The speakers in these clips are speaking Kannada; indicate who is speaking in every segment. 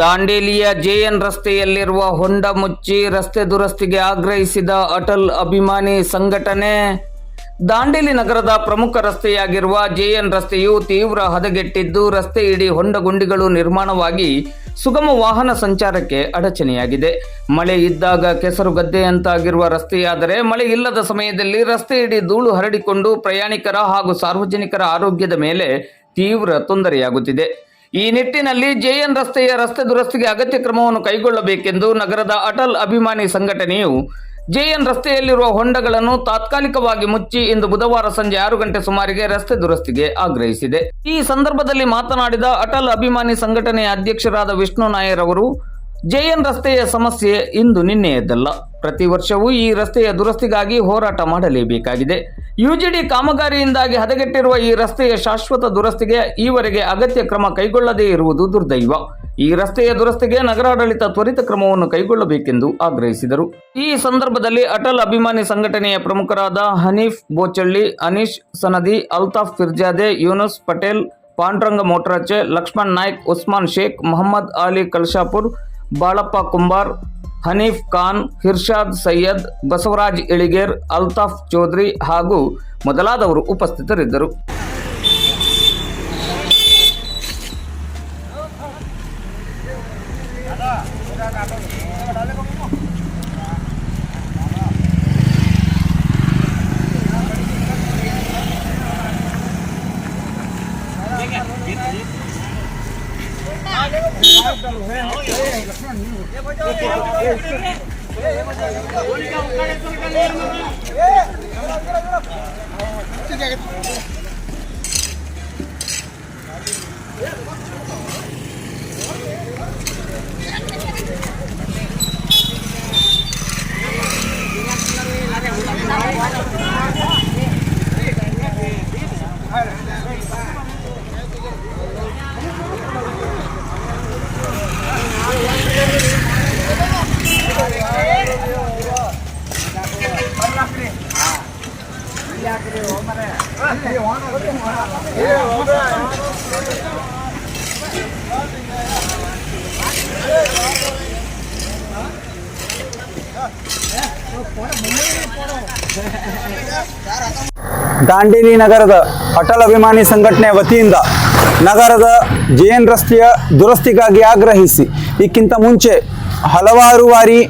Speaker 1: ದಾಂಡೇಲಿಯ ಜೆಎನ್ ರಸ್ತೆಯಲ್ಲಿರುವ ಹೊಂಡ ಮುಚ್ಚಿ ರಸ್ತೆ ದುರಸ್ತಿಗೆ ಆಗ್ರಹಿಸಿದ ಅಟಲ್ ಅಭಿಮಾನಿ ಸಂಘಟನೆ. ದಾಂಡೇಲಿ ನಗರದ ಪ್ರಮುಖ ರಸ್ತೆಯಾಗಿರುವ ಜೆಎನ್ ರಸ್ತೆಯು ತೀವ್ರ ಹದಗೆಟ್ಟಿದ್ದು, ರಸ್ತೆ ಇಡೀ ಹೊಂಡ ಗುಂಡಿಗಳು ನಿರ್ಮಾಣವಾಗಿ ಸುಗಮ ವಾಹನ ಸಂಚಾರಕ್ಕೆ ಅಡಚಣೆಯಾಗಿದೆ. ಮಳೆ ಇದ್ದಾಗ ಕೆಸರು ಗದ್ದೆಯಂತಾಗಿರುವ ರಸ್ತೆಯಾದರೆ, ಮಳೆ ಇಲ್ಲದ ಸಮಯದಲ್ಲಿ ರಸ್ತೆ ಇಡೀ ಧೂಳು ಹರಡಿಕೊಂಡು ಪ್ರಯಾಣಿಕರ ಹಾಗೂ ಸಾರ್ವಜನಿಕರ ಆರೋಗ್ಯದ ಮೇಲೆ ತೀವ್ರ ತೊಂದರೆಯಾಗುತ್ತಿದೆ. ಈ ನಿಟ್ಟಿನಲ್ಲಿ ಜೆಎನ್ ರಸ್ತೆಯ ರಸ್ತೆ ದುರಸ್ತಿಗೆ ಅಗತ್ಯ ಕ್ರಮವನ್ನು ಕೈಗೊಳ್ಳಬೇಕೆಂದು ನಗರದ ಅಟಲ್ ಅಭಿಮಾನಿ ಸಂಘಟನೆಯು ಜೆಎನ್ ರಸ್ತೆಯಲ್ಲಿರುವ ಹೊಂಡಗಳನ್ನು ತಾತ್ಕಾಲಿಕವಾಗಿ ಮುಚ್ಚಿ ಇಂದು ಬುಧವಾರ ಸಂಜೆ 6 ಗಂಟೆ ಸುಮಾರಿಗೆ ರಸ್ತೆ ದುರಸ್ತಿಗೆ ಆಗ್ರಹಿಸಿದೆ. ಈ ಸಂದರ್ಭದಲ್ಲಿ ಮಾತನಾಡಿದ ಅಟಲ್ ಅಭಿಮಾನಿ ಸಂಘಟನೆಯ ಅಧ್ಯಕ್ಷರಾದ ವಿಷ್ಣು ನಾಯರ್ ಅವರು, ಜೆಎನ್ ರಸ್ತೆಯ ಸಮಸ್ಯೆ ಇಂದು ನಿನ್ನೆಯದ್ದಲ್ಲ. ಪ್ರತಿ ವರ್ಷವೂ ಈ ರಸ್ತೆಯ ದುರಸ್ತಿಗಾಗಿ ಹೋರಾಟ ಮಾಡಲೇಬೇಕಾಗಿದೆ. ಯುಜಿಡಿ ಕಾಮಗಾರಿಯಿಂದಾಗಿ ಹದಗೆಟ್ಟಿರುವ ಈ ರಸ್ತೆಯ ಶಾಶ್ವತ ದುರಸ್ತಿಗೆ ಈವರೆಗೆ ಅಗತ್ಯ ಕ್ರಮ ಕೈಗೊಳ್ಳದೇ ಇರುವುದು ದುರ್ದೈವ. ಈ ರಸ್ತೆಯ ದುರಸ್ತಿಗೆ ನಗರಾಡಳಿತ ತ್ವರಿತ ಕ್ರಮವನ್ನು ಕೈಗೊಳ್ಳಬೇಕೆಂದು ಆಗ್ರಹಿಸಿದರು. ಈ ಸಂದರ್ಭದಲ್ಲಿ ಅಟಲ್ ಅಭಿಮಾನಿ ಸಂಘಟನೆಯ ಪ್ರಮುಖರಾದ ಹನೀಫ್ ಬೋಚಳ್ಳಿ, ಅನೀಶ್ ಸನದಿ, ಅಲ್ತಾಫ್ ಫಿರ್ಜಾದೆ, ಯೂನುಸ್ ಪಟೇಲ್, ಪಾಂಡುರಂಗ ಮೋಟ್ರಾಚೆ, ಲಕ್ಷ್ಮಣ್ ನಾಯ್ಕ್, ಉಸ್ಮಾನ್ ಶೇಖ್, ಮೊಹಮ್ಮದ್ ಅಲಿ ಕಲ್ಶಾಪುರ್, ಬಾಳಪ್ಪ ಕುಂಬಾರ್, ಹನೀಫ್ ಖಾನ್, ಇರ್ಷಾದ್ ಸೈಯದ್, ಬಸವರಾಜ್ ಇಳಿಗೇರ್, ಅಲ್ತಾಫ್ ಚೌಧರಿ ಹಾಗೂ ಮೊದಲಾದವರು ಉಪಸ್ಥಿತರಿದ್ದರು.
Speaker 2: ದಾಂಡೇಲಿ ನಗರದ ಅಟಲ್ ಅಭಿಮಾನಿ ಸಂಘಟನೆ ವತಿಯಿಂದ ನಗರದ ಜೆಎನ್ ರಸ್ತೆಯ ದುರಸ್ತಿಗಾಗಿ ಆಗ್ರಹಿಸಿ ಇದಕ್ಕಿಂತ ಮುಂಚೆ ಹಲವಾರು ಬಾರಿ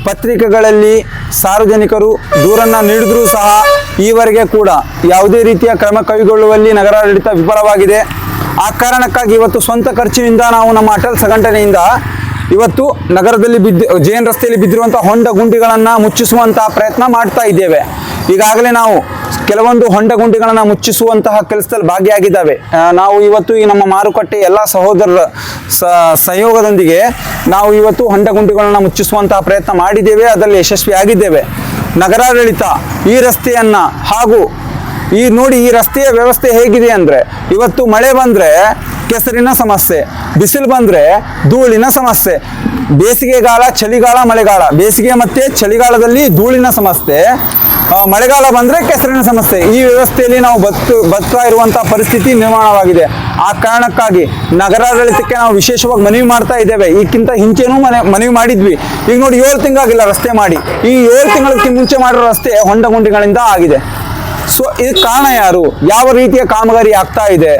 Speaker 2: ಪತ್ರಿಕೆಗಳಲ್ಲಿ ಸಾರ್ವಜನಿಕರು ದೂರನ್ನು ನೀಡಿದರೂ ಸಹ ಈವರೆಗೆ ಕೂಡ ಯಾವುದೇ ರೀತಿಯ ಕ್ರಮ ಕೈಗೊಳ್ಳುವಲ್ಲಿ ನಗರಾಡಳಿತ ವಿಫಲವಾಗಿದೆ. ಆ ಕಾರಣಕ್ಕಾಗಿ ಇವತ್ತು ಸ್ವಂತ ಖರ್ಚಿನಿಂದ ನಾವು ನಮ್ಮ ಅಟಲ್ ಸಂಘಟನೆಯಿಂದ ಇವತ್ತು ನಗರದಲ್ಲಿ ಜೆಎನ್ ರಸ್ತೆಯಲ್ಲಿ ಬಿದ್ದಿರುವಂಥ ಹೊಂಡ ಗುಂಡಿಗಳನ್ನು ಮುಚ್ಚಿಸುವಂತಹ ಪ್ರಯತ್ನ ಮಾಡ್ತಾ ಇದ್ದೇವೆ. ಈಗಾಗಲೇ ನಾವು ಕೆಲವೊಂದು ಹೊಂಡ ಗುಂಡಿಗಳನ್ನು ಮುಚ್ಚಿಸುವಂತಹ ಕೆಲಸದಲ್ಲಿ ಭಾಗಿಯಾಗಿದ್ದಾವೆ. ನಾವು ಇವತ್ತು ಈ ನಮ್ಮ ಮಾರುಕಟ್ಟೆ ಎಲ್ಲ ಸಹೋದರರ ಸಹಯೋಗದೊಂದಿಗೆ ನಾವು ಇವತ್ತು ಹೊಂಡ ಗುಂಡಿಗಳನ್ನು ಮುಚ್ಚಿಸುವಂತಹ ಪ್ರಯತ್ನ ಮಾಡಿದ್ದೇವೆ, ಅದರಲ್ಲಿ ಯಶಸ್ವಿಯಾಗಿದ್ದೇವೆ. ನಗರಾಡಳಿತ ಈ ರಸ್ತೆಯನ್ನು ಹಾಗೂ ನೋಡಿ ಈ ರಸ್ತೆಯ ವ್ಯವಸ್ಥೆ ಹೇಗಿದೆ ಅಂದರೆ, ಇವತ್ತು ಮಳೆ ಬಂದರೆ ಕೆಸರಿನ ಸಮಸ್ಯೆ, ಬಿಸಿಲು ಬಂದರೆ ಧೂಳಿನ ಸಮಸ್ಯೆ, ಬೇಸಿಗೆಗಾಲ, ಚಳಿಗಾಲ, ಮಳೆಗಾಲ, ಬೇಸಿಗೆ ಮತ್ತು ಚಳಿಗಾಲದಲ್ಲಿ ಧೂಳಿನ ಸಮಸ್ಯೆ, ಮಳೆಗಾಲ ಬಂದರೆ ಕೆಸರಿನ ಸಮಸ್ಯೆ. ಈ ವ್ಯವಸ್ಥೆಯಲ್ಲಿ ನಾವು ಬದುಕ್ತಾ ಇರುವಂಥ ಪರಿಸ್ಥಿತಿ ನಿರ್ಮಾಣವಾಗಿದೆ. ಆ ಕಾರಣಕ್ಕಾಗಿ ನಗರಾಡಳಿತಕ್ಕೆ ನಾವು ವಿಶೇಷವಾಗಿ ಮನವಿ ಮಾಡ್ತಾ ಇದ್ದೇವೆ. ಈಗಿಂತ ಹಿಂಚೆನೂ ಮನವಿ ಮಾಡಿದ್ವಿ. ಈಗ ನೋಡಿ 7 ತಿಂಗಳಾಗಿಲ್ಲ ರಸ್ತೆ ಮಾಡಿ. ಈ 7 ತಿಂಗಳಕ್ಕೆ ಮುಂಚೆ ಮಾಡಿರೋ ರಸ್ತೆ ಹೊಂಡ ಗುಂಡಿಗಳಿಂದ ಆಗಿದೆ. ಸೊ ಇದಕ್ಕೆ ಕಾರಣ ಯಾರು? ಯಾವ ರೀತಿಯ ಕಾಮಗಾರಿ ಆಗ್ತಾ ಇದೆ?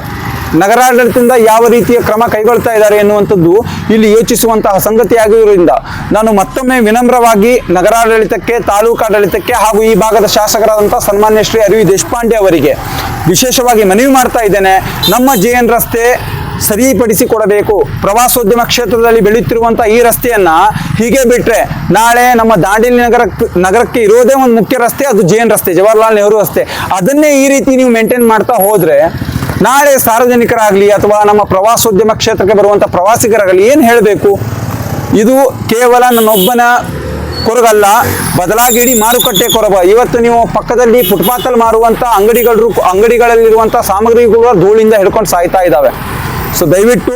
Speaker 2: ನಗರಾಡಳಿತದಿಂದ ಯಾವ ರೀತಿಯ ಕ್ರಮ ಕೈಗೊಳ್ತಾ ಇದ್ದಾರೆ ಎನ್ನುವಂಥದ್ದು ಇಲ್ಲಿ ಯೋಚಿಸುವಂತಹ ಸಂಗತಿಯಾಗಿರುವುದರಿಂದ ನಾನು ಮತ್ತೊಮ್ಮೆ ವಿನಮ್ರವಾಗಿ ನಗರಾಡಳಿತಕ್ಕೆ, ತಾಲೂಕಾಡಳಿತಕ್ಕೆ ಹಾಗೂ ಈ ಭಾಗದ ಶಾಸಕರಾದಂಥ ಸನ್ಮಾನ್ಯ ಶ್ರೀ ಅರವಿ ದೇಶಪಾಂಡೆ ಅವರಿಗೆ ವಿಶೇಷವಾಗಿ ಮನವಿ ಮಾಡ್ತಾ ಇದ್ದೇನೆ. ನಮ್ಮ ಜೆಎನ್ ರಸ್ತೆ ಸರಿಪಡಿಸಿಕೊಡಬೇಕು. ಪ್ರವಾಸೋದ್ಯಮ ಕ್ಷೇತ್ರದಲ್ಲಿ ಬೆಳೆಯುತ್ತಿರುವಂಥ ಈ ರಸ್ತೆಯನ್ನು ಹೀಗೆ ಬಿಟ್ಟರೆ ನಾಳೆ ನಮ್ಮ ದಾಂಡೇಲಿ ನಗರಕ್ಕೆ ಇರೋದೇ ಒಂದು ಮುಖ್ಯ ರಸ್ತೆ, ಅದು ಜೆಎನ್ ರಸ್ತೆ, ಜವಾಹರ್ಲಾಲ್ ನೆಹರು ರಸ್ತೆ. ಅದನ್ನೇ ಈ ರೀತಿ ನೀವು ಮೇಂಟೈನ್ ಮಾಡ್ತಾ ಹೋದರೆ ನಾಳೆ ಸಾರ್ವಜನಿಕರಾಗಲಿ ಅಥವಾ ನಮ್ಮ ಪ್ರವಾಸೋದ್ಯಮ ಕ್ಷೇತ್ರಕ್ಕೆ ಬರುವಂಥ ಪ್ರವಾಸಿಗರಾಗಲಿ ಏನು ಹೇಳಬೇಕು? ಇದು ಕೇವಲ ನನ್ನೊಬ್ಬನ ಕೊರಗಲ್ಲ, ಬದಲಾಗಿ ಇಡೀ ಮಾರುಕಟ್ಟೆ ಕೊರಗ. ಇವತ್ತು ನೀವು ಪಕ್ಕದಲ್ಲಿ ಫುಟ್ಪಾತಲ್ಲಿ ಮಾರುವಂಥ ಅಂಗಡಿಗಳಲ್ಲಿರುವಂಥ ಸಾಮಗ್ರಿಗಳು ಧೂಳಿಂದ ಹಿಡ್ಕೊಂಡು ಸಾಯ್ತಾ ಇದ್ದಾವೆ. ಸೊ ದಯವಿಟ್ಟು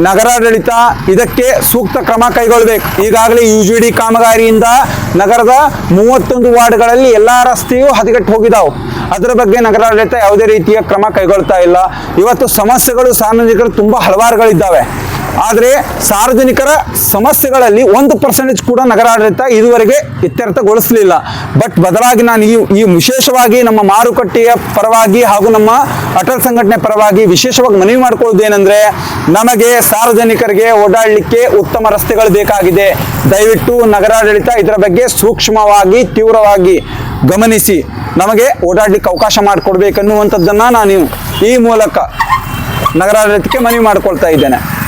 Speaker 2: ನಗರಾಡಳಿತ ಇದಕ್ಕೆ ಸೂಕ್ತ ಕ್ರಮ ಕೈಗೊಳ್ಳಬೇಕು. ಈಗಾಗಲೇ ಯುಜಿಡಿ ಕಾಮಗಾರಿಯಿಂದ ನಗರದ 31 ವಾರ್ಡ್ಗಳಲ್ಲಿ ಎಲ್ಲ ರಸ್ತೆಯೂ ಹದಗೆಟ್ಟು ಹೋಗಿದ್ದಾವೆ. ಅದರ ಬಗ್ಗೆ ನಗರಾಡಳಿತ ಯಾವುದೇ ರೀತಿಯ ಕ್ರಮ ಕೈಗೊಳ್ತಾ ಇಲ್ಲ. ಇವತ್ತು ಸಮಸ್ಯೆಗಳು ಸಾರ್ವಜನಿಕರು ತುಂಬ ಹಲವಾರುಗಳಿದ್ದಾವೆ. ಆದರೆ ಸಾರ್ವಜನಿಕರ ಸಮಸ್ಯೆಗಳಲ್ಲಿ 1% ಕೂಡ ನಗರಾಡಳಿತ ಇದುವರೆಗೆ ಇತ್ಯರ್ಥಗೊಳಿಸಲಿಲ್ಲ. ಬಟ್ ಬದಲಾಗಿ ನಾನು ಈ ವಿಶೇಷವಾಗಿ ನಮ್ಮ ಮಾರುಕಟ್ಟೆಯ ಪರವಾಗಿ ಹಾಗೂ ನಮ್ಮ ಅಟಲ್ ಸಂಘಟನೆ ಪರವಾಗಿ ವಿಶೇಷವಾಗಿ ಮನವಿ ಮಾಡಿಕೊಳ್ಳುವುದೇನೆಂದರೆ, ನಮಗೆ ಸಾರ್ವಜನಿಕರಿಗೆ ಓಡಾಡಲಿಕ್ಕೆ ಉತ್ತಮ ರಸ್ತೆಗಳು ಬೇಕಾಗಿದೆ. ದಯವಿಟ್ಟು ನಗರಾಡಳಿತ ಇದರ ಬಗ್ಗೆ ಸೂಕ್ಷ್ಮವಾಗಿ ತೀವ್ರವಾಗಿ ಗಮನಿಸಿ ನಮಗೆ ಓಡಾಡಲಿಕ್ಕೆ ಅವಕಾಶ ಮಾಡಿಕೊಡ್ಬೇಕನ್ನುವಂಥದ್ದನ್ನು ನಾನು ಈ ಮೂಲಕ ನಗರಾಡಳಿತಕ್ಕೆ ಮನವಿ ಮಾಡಿಕೊಳ್ತಾ ಇದ್ದೇನೆ.